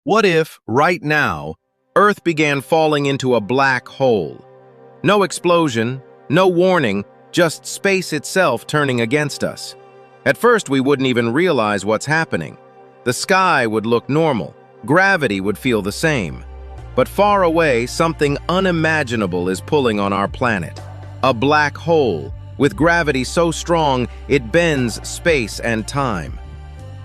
What if, right now, Earth began falling into a black hole? No explosion, no warning, just space itself turning against us. At first, we wouldn't even realize what's happening. The sky would look normal, gravity would feel the same. But far away, something unimaginable is pulling on our planet. A black hole, with gravity so strong it bends space and time.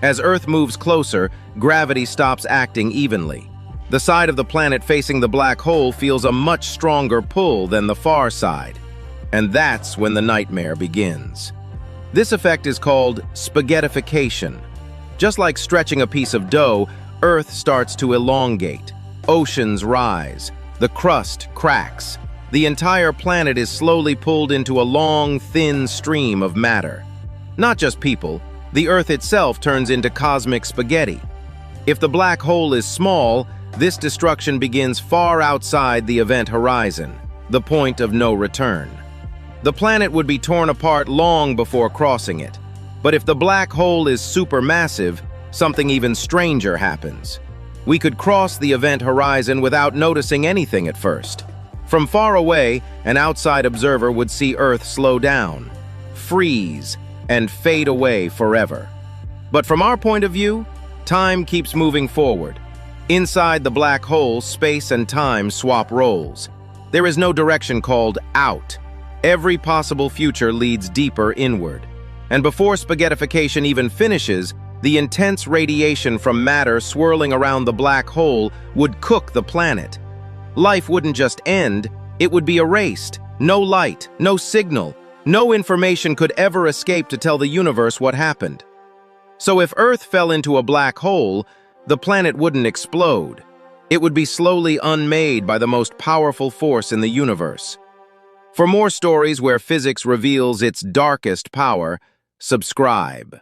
As Earth moves closer, gravity stops acting evenly. The side of the planet facing the black hole feels a much stronger pull than the far side. And that's when the nightmare begins. This effect is called spaghettification. Just like stretching a piece of dough, Earth starts to elongate. Oceans rise. The crust cracks. The entire planet is slowly pulled into a long, thin stream of matter. Not just people. The Earth itself turns into cosmic spaghetti. If the black hole is small, this destruction begins far outside the event horizon, the point of no return. The planet would be torn apart long before crossing it. But if the black hole is supermassive, something even stranger happens. We could cross the event horizon without noticing anything at first. From far away, an outside observer would see Earth slow down, freeze, and fade away forever. But from our point of view, time keeps moving forward. Inside the black hole, space and time swap roles. There is no direction called out. Every possible future leads deeper inward. And before spaghettification even finishes, the intense radiation from matter swirling around the black hole would cook the planet. Life wouldn't just end, it would be erased. No light, no signal. No information could ever escape to tell the universe what happened. So if Earth fell into a black hole, the planet wouldn't explode. It would be slowly unmade by the most powerful force in the universe. For more stories where physics reveals its darkest power, subscribe.